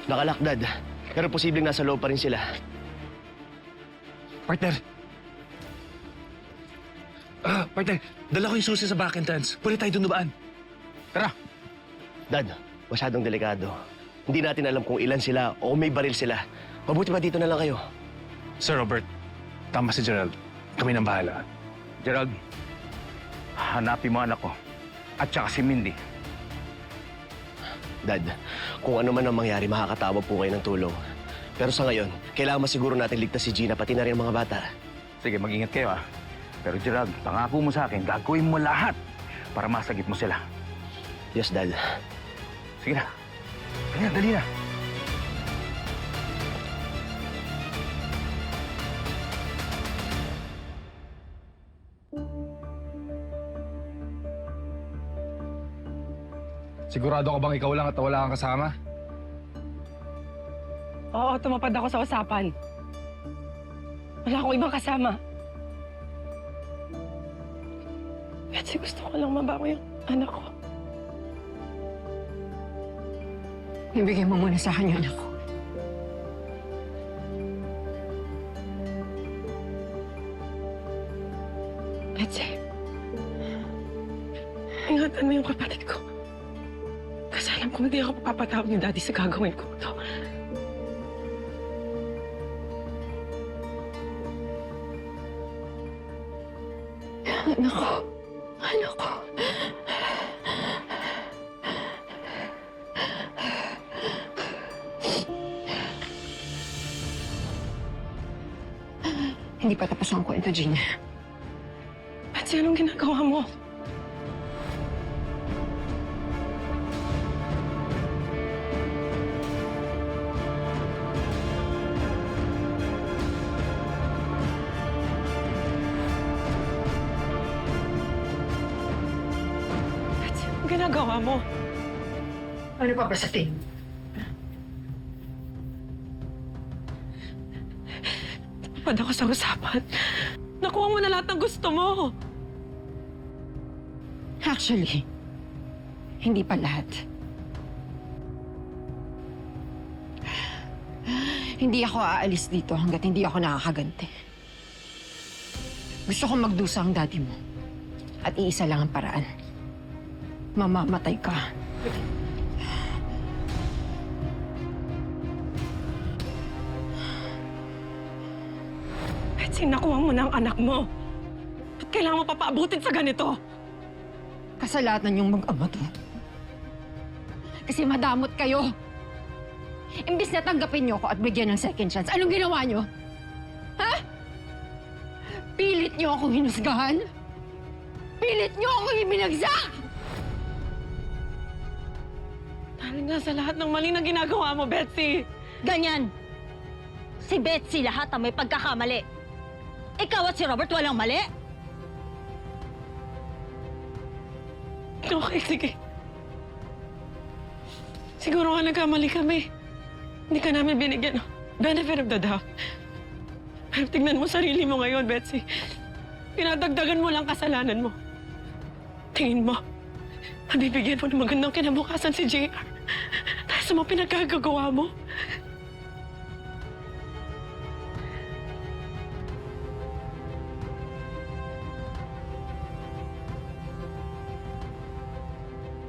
Nakalakdad. Pero posibleng nasa loob pa rin sila. Partner! Partner, dala ko yung susi sa back entrance. Pwede tayo dunubaan. Tara! Dad, masyadong delikado. Hindi natin alam kung ilan sila o kung may baril sila. Mabuti pa dito na lang kayo. Sir Robert, tama si Gerald. Kami nang bahala. Gerald, hanapin mo anak ko. At saka si Mindy. Dad, kung ano man ang mangyari, makakatawag po kayo ng tulong. Pero sa ngayon, kailangan masiguro natin ligtas si Gina, pati na rin ang mga bata. Sige, mag-ingat kayo ha. Pero Gerald, pangako mo sa akin, gagawin mo lahat para masagip mo sila. Yes, Dad. Sige na. Kanya, dali na. Sigurado ka bang ikaw lang at wala kang kasama? Oo, tumapad ako sa usapan. Wala akong ibang kasama. Betsy, gusto ko lang mabawi yung anak ko. Ibigay mo muna sa akin yung anak ko. Betsy, ingatan mo yung kapatid ko. Kasi alam ko hindi ako papatawag ni Daddy sa gagawin ko ito. Anak ko. Anak ko. Hindi pa tapos ang kwento, Gina. Betsy, anong ginagawa mo? Betsy, anong ginagawa mo? Ano pa ba sa tingin? Tumapad ako sa usapan. Nakuha mo na lahat ng gusto mo. Actually, hindi pa lahat. Hindi ako aalis dito hanggat hindi ako nakakaganti. Gusto kong magdusa ang daddy mo. At iisa lang ang paraan. Mamamatay ka. Betsy, nakuha mo na ang anak mo. Ba't kailangan mo papaabutin sa ganito? Kasalanan yung mag-ama to. Kasi madamot kayo. Imbis na tanggapin niyo ako at bigyan ng second chance, anong ginawa niyo? Ha? Pilit niyo akong hinusgahan? Pilit niyo akong ibinagsak! Dahil nga sa lahat ng mali na ginagawa mo, Betsy. Ganyan. Si Betsy lahat ang may pagkakamali. Ikaw at si Robert walang mali. Okay, sige. Siguro nga nagkamali kami. Hindi ka namin binigyan ng benefit of the doubt. Pero tignan mo sarili mo ngayon, Betsy. Pinadagdagan mo lang kasalanan mo. Tingin mo, mabibigyan mo ng magandang kinabukasan si JR dahil sa mga pinagkagagawa mo.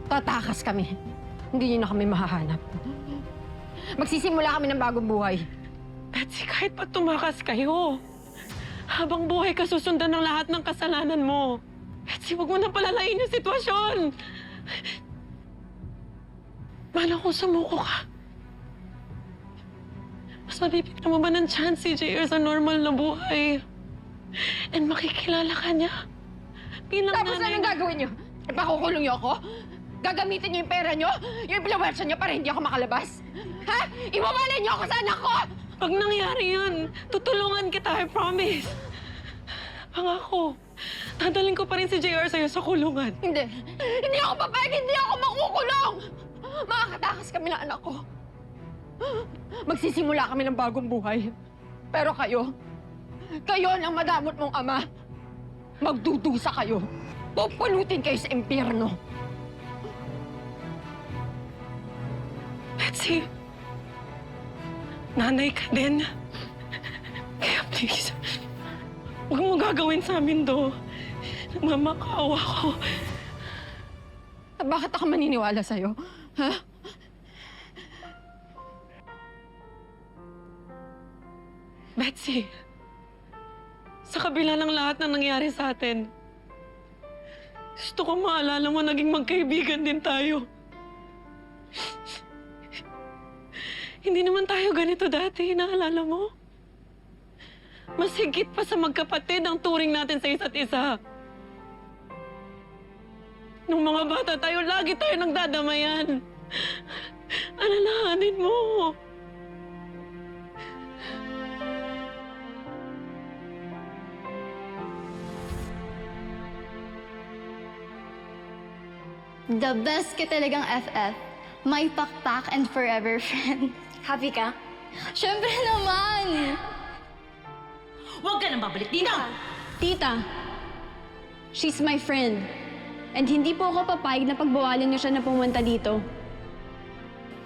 Tatakas kami. Hindi niyo na kami mahahanap. Magsisimula kami ng bagong buhay. Betsy, kahit pa tumakas kayo, habang buhay ka susundan ng lahat ng kasalanan mo. Betsy, huwag mo na palalain yung sitwasyon. Paano kung sumuko ka? Mas mabibigyan mo ba ng chance si JR sa normal na buhay? And makikilala ka niya? Bilang Tapos anong gagawin niyo? Ipakukulong niyo ako? Gagamitin niyo yung pera niyo? Yung impluwensya niyo para hindi ako makalabas? Ha? Iwawalan niyo ako sa anak ko! Pag nangyari yun, tutulungan kita, I promise. Pangako, dadalhin ko pa rin si JR sa'yo sa kulungan. Hindi. Hindi ako papayag! Hindi ako makukulong! Makakatakas kami ng anak ko. Magsisimula kami ng bagong buhay. Pero kayo ang madamot mong ama. Magdudusa kayo. Pupulutin kayo sa impyerno. Betsy, nanay ka din. Kaya please, huwag mo gagawin sa amin to. Nagmamakaawa ko. Bakit ako maniniwala sa'yo? Ha? Betsy, sa kabila ng lahat na nangyari sa atin, gusto ko maalala mo naging magkaibigan din tayo. Hindi naman tayo ganito dati, naalala mo? Mas higit pa sa magkapatid ang turing natin sa isa't isa. Nung mga bata tayo, lagi tayo nagdadamayan. Alalahanin mo. The best ka talagang FF. My pakpak and forever friend. Happy ka? Siyempre naman! Huwag ka nang babalik dito! Tita, she's my friend. And hindi po ako papayag na pagbawalan niyo siya na pumunta dito.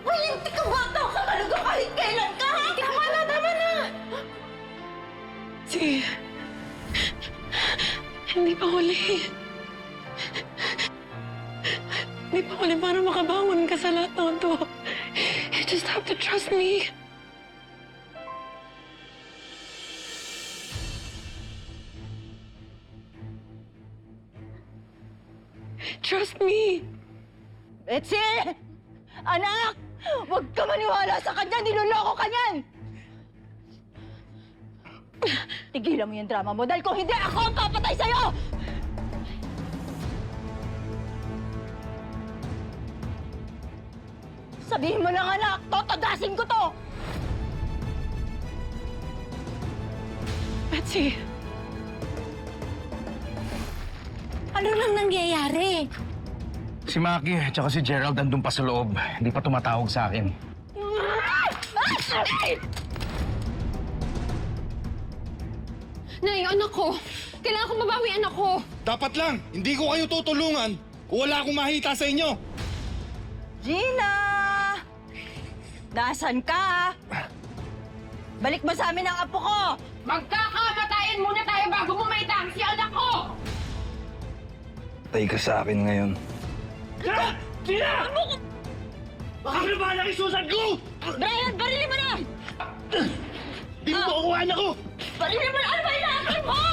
Walang tikabata ka talaga kahit kailan ka, ha? Tama na! Hindi pa huli. Hindi pa huli para makabangon ka sa lahat ng to. You just have to trust me. Trust me. Betsy! Anak! Huwag ka maniwala sa kanya! Niloloko ka niyan! Tigilan mo yung drama mo dahil kung hindi, ako ang papatay sa'yo! Sabihin mo lang, anak! Totadasin ko to! Betsy, Ano nang nangyayari? Si Maki at si Gerald andun pa sa loob. Hindi pa tumatawag sa akin. Nay, anak ko! Kailangan ko mabawi anak ko! Dapat lang, hindi ko kayo tutulungan kung wala akong mahita sa inyo. Gina! Nasaan ka? Balik mo sa amin ang apo ko! Magkakamatayan muna tayo bago mo maitang si anak ko! Patay ka sa akin ngayon. Sina! Baka naman ang isusad ko! Brian, barilin mo na! Di mo makukuhaan ako! Barilin mo na! Ano ba inaakit mo?